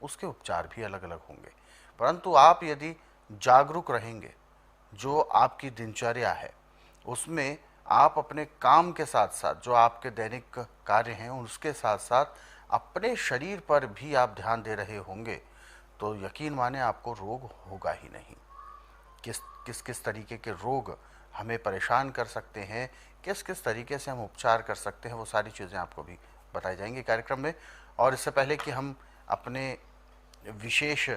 उसके उपचार भी अलग अलग होंगे। परंतु आप यदि जागरूक रहेंगे, जो आपकी दिनचर्या है उसमें आप अपने काम के साथ साथ जो आपके दैनिक कार्य हैं उसके साथ साथ अपने शरीर पर भी आप ध्यान दे रहे होंगे, तो यकीन माने आपको रोग होगा ही नहीं। किस किस किस तरीके के रोग हमें परेशान कर सकते हैं, किस किस तरीके से हम उपचार कर सकते हैं, वो सारी चीज़ें आपको भी बताई जाएंगी कार्यक्रम में। और इससे पहले कि हम अपने विशेष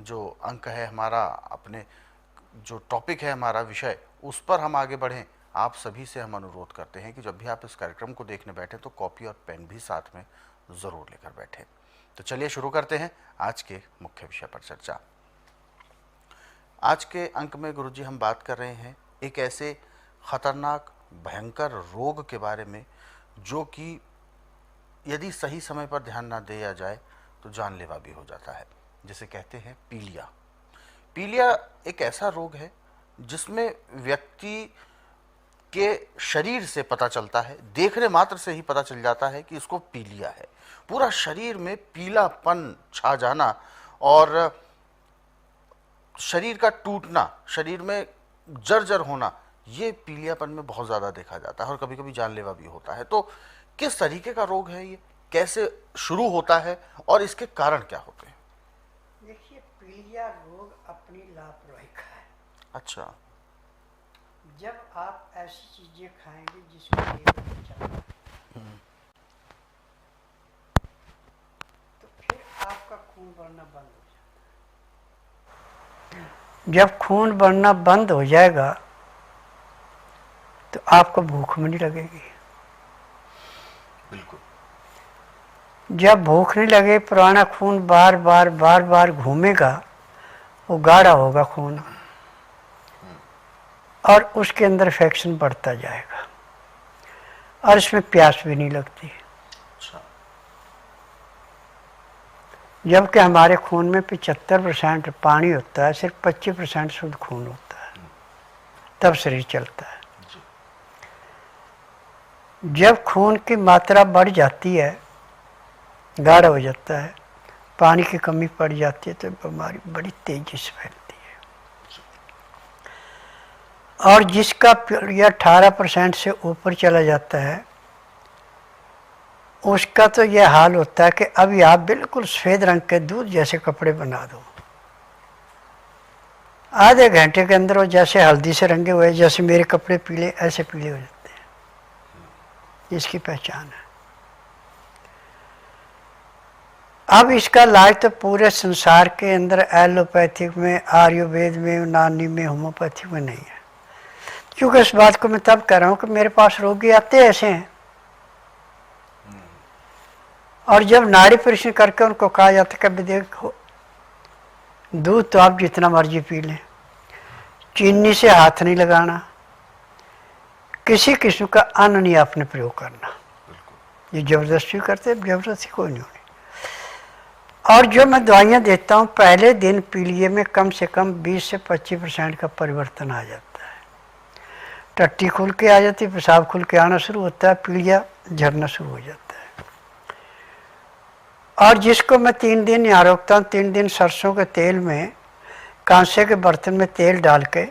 जो अंक है हमारा, अपने जो टॉपिक है हमारा विषय, उस पर हम आगे बढ़ें, आप सभी से हम अनुरोध करते हैं कि जब भी आप इस कार्यक्रम को देखने बैठे तो कॉपी और पेन भी साथ में ज़रूर लेकर बैठें। तो चलिए शुरू करते हैं आज के मुख्य विषय पर चर्चा। आज के अंक में गुरुजी हम बात कर रहे हैं एक ऐसे खतरनाक भयंकर रोग के बारे में जो कि यदि सही समय पर ध्यान ना दिया जाए तो जानलेवा भी हो जाता है, जिसे कहते हैं पीलिया। पीलिया एक ऐसा रोग है जिसमें व्यक्ति के शरीर से पता चलता है, देखने मात्र से ही पता चल जाता है कि इसको पीलिया है। पूरा शरीर में पीलापन छा जाना और शरीर का टूटना, शरीर में जर्जर होना, ये पीलियापन में बहुत ज़्यादा देखा जाता है और कभी कभी जानलेवा भी होता है। तो किस तरीके का रोग है ये, कैसे शुरू होता है और इसके कारण क्या होते हैं? देखिए, पीलिया रोग अपनी लापरवाही का है। अच्छा। जब आप ऐसी चीजें खाएंगे जिसको लेकर नहीं चलता, तो फिर आपका खून बढ़ना बंद हो जाएगा। जब खून बढ़ना बंद हो जाएगा तो आपको भूख भी नहीं लगेगी। बिल्कुल। जब भूख नहीं लगे, पुराना खून बार बार घूमेगा, वो गाढ़ा होगा खून और उसके अंदर इन्फेक्शन बढ़ता जाएगा और इसमें प्यास भी नहीं लगती। अच्छा। जबकि हमारे खून में 75% पानी होता है, सिर्फ 25% शुद्ध खून होता है, तब शरीर चलता है। जब खून की मात्रा बढ़ जाती है, गाढ़ा हो जाता है, पानी की कमी पड़ जाती है, तो बीमारी बड़ी तेजी से फैलती है। और जिसका पीलिया 18% से ऊपर चला जाता है, उसका तो यह हाल होता है कि अभी आप बिल्कुल सफ़ेद रंग के दूध जैसे कपड़े बना दो, आधे घंटे के अंदर वो जैसे हल्दी से रंगे हुए, जैसे मेरे कपड़े पीले, ऐसे पीले हो जाते हैं। इसकी पहचान है। अब इसका इलाज तो पूरे संसार के अंदर एलोपैथिक में, आयुर्वेद में, यूनानी में, होम्योपैथिक में नहीं है। क्योंकि इस बात को मैं तब कह रहा हूँ कि मेरे पास रोगी आते ऐसे हैं, और जब नाड़ी परीक्षण करके उनको कहा जाता है कि देखो, दूध तो आप जितना मर्जी पी लें, चीनी से हाथ नहीं लगाना, किसी किस्म का अन्न नहीं आपने प्रयोग करना। ये जबरदस्ती करते, जबरदस्ती कोई नहीं होनी। और जो मैं दवाइयाँ देता हूँ, पहले दिन पीलिए में कम से कम 20 से 25% का परिवर्तन आ जाता है। टट्टी खुल के आ जाती, पेशाब खुल के आना शुरू होता है, पीलिया झड़ना शुरू हो जाता है। और जिसको मैं 3 दिन यहाँ रोकता हूँ, 3 दिन सरसों के तेल में, कांसे के बर्तन में तेल डाल के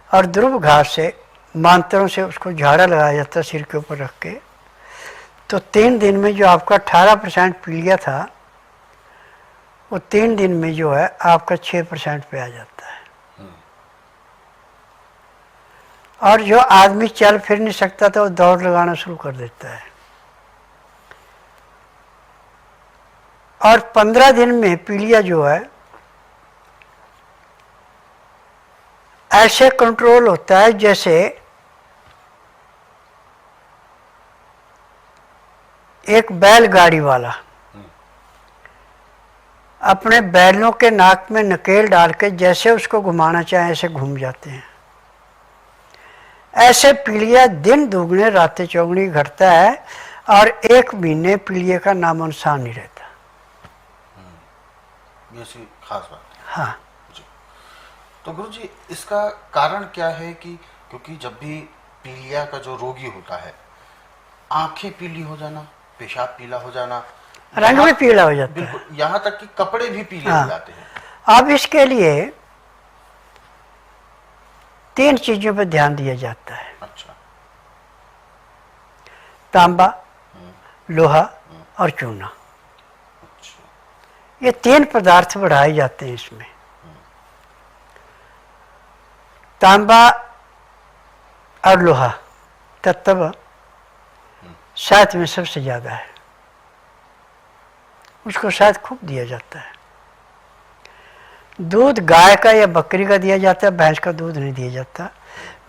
और ध्रुव घास से, मांतरों से उसको झाड़ा लगाया जाता है सिर के ऊपर रख के, तो 3 दिन में जो आपका 18% पीलिया था, वो 3 दिन में जो है आपका 6% पे आ जाता है। और जो आदमी चल फिर नहीं सकता था, वो दौड़ लगाना शुरू कर देता है। और 15 दिन में पीलिया जो है ऐसे कंट्रोल होता है जैसे एक बैलगाड़ी वाला अपने बैलों के नाक में नकेल डाल के जैसे उसको घुमाना चाहे ऐसे घूम जाते हैं। ऐसे पीलिया दिन दुगने रातें चौगुनी घटता है और 1 महीने पीलिया का नामो निशान नहीं रहता। ये खास बात है। हाँ जी। तो गुरु जी, इसका कारण क्या है कि क्योंकि जब भी पीलिया का जो रोगी होता है, आंखें पीली हो जाना, पेशाब पीला हो जाना, रंग भी पीला हो जाता है। बिल्कुल, यहाँ तक कि कपड़े भी पीले हाँ। हो जाते हैं। अब इसके लिए 3 चीजों पर ध्यान दिया जाता है, अच्छा। तांबा, लोहा और चूना। अच्छा। ये 3 पदार्थ बढ़ाए जाते हैं इसमें। तांबा और लोहा तत्व शायद में सबसे ज्यादा है, उसको शायद खूब दिया जाता है। दूध गाय का या बकरी का दिया जाता है, भैंस का दूध नहीं दिया जाता,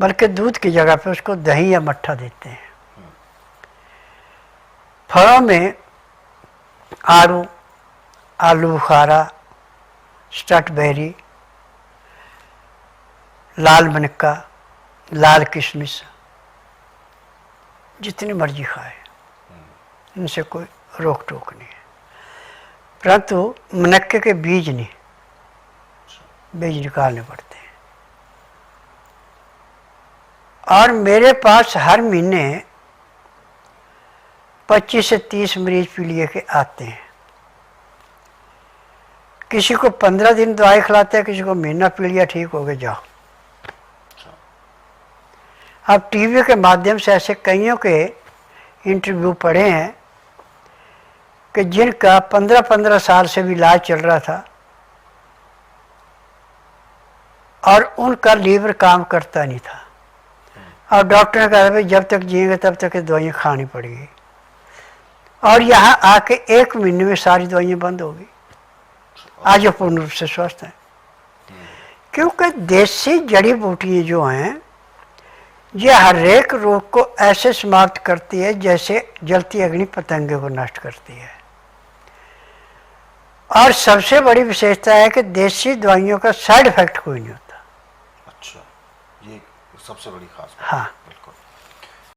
बल्कि दूध की जगह पे उसको दही या मट्ठा देते हैं। फलों में आड़ू, आलू बुखारा, स्ट्रॉबेरी, लाल मनक्का, लाल किशमिश, जितनी मर्जी खाए, इनसे कोई रोक टोक नहीं है। परंतु मनक्के के बीज नहीं, बीज निकालने पड़ते हैं। और मेरे पास हर महीने 25 से 30 मरीज पीलिया के आते हैं। किसी को 15 दिन दवाई खिलाते हैं, किसी को महीना पीलिया ठीक हो गया जाओ। अब टीवी के माध्यम से ऐसे कईयों के इंटरव्यू पढ़े हैं कि जिनका 15-15 साल से भी इलाज चल रहा था और उनका लीवर काम करता नहीं था, और डॉक्टर ने कहा भाई जब तक जिएंगे तब तक ये दवाइयाँ खानी पड़ेगी, और यहाँ आके 1 महीने में सारी दवाइयाँ बंद हो गई। आज वो पूर्ण रूप से स्वस्थ हैं, क्योंकि देसी जड़ी बूटियाँ जो हैं ये हर एक रोग को ऐसे समाप्त करती है जैसे जलती अग्नि पतंगे को नष्ट करती है। और सबसे बड़ी विशेषता है कि देसी दवाइयों का साइड इफेक्ट कोई नहीं होता। अच्छा, ये सबसे बड़ी खास बात। हाँ। बिल्कुल।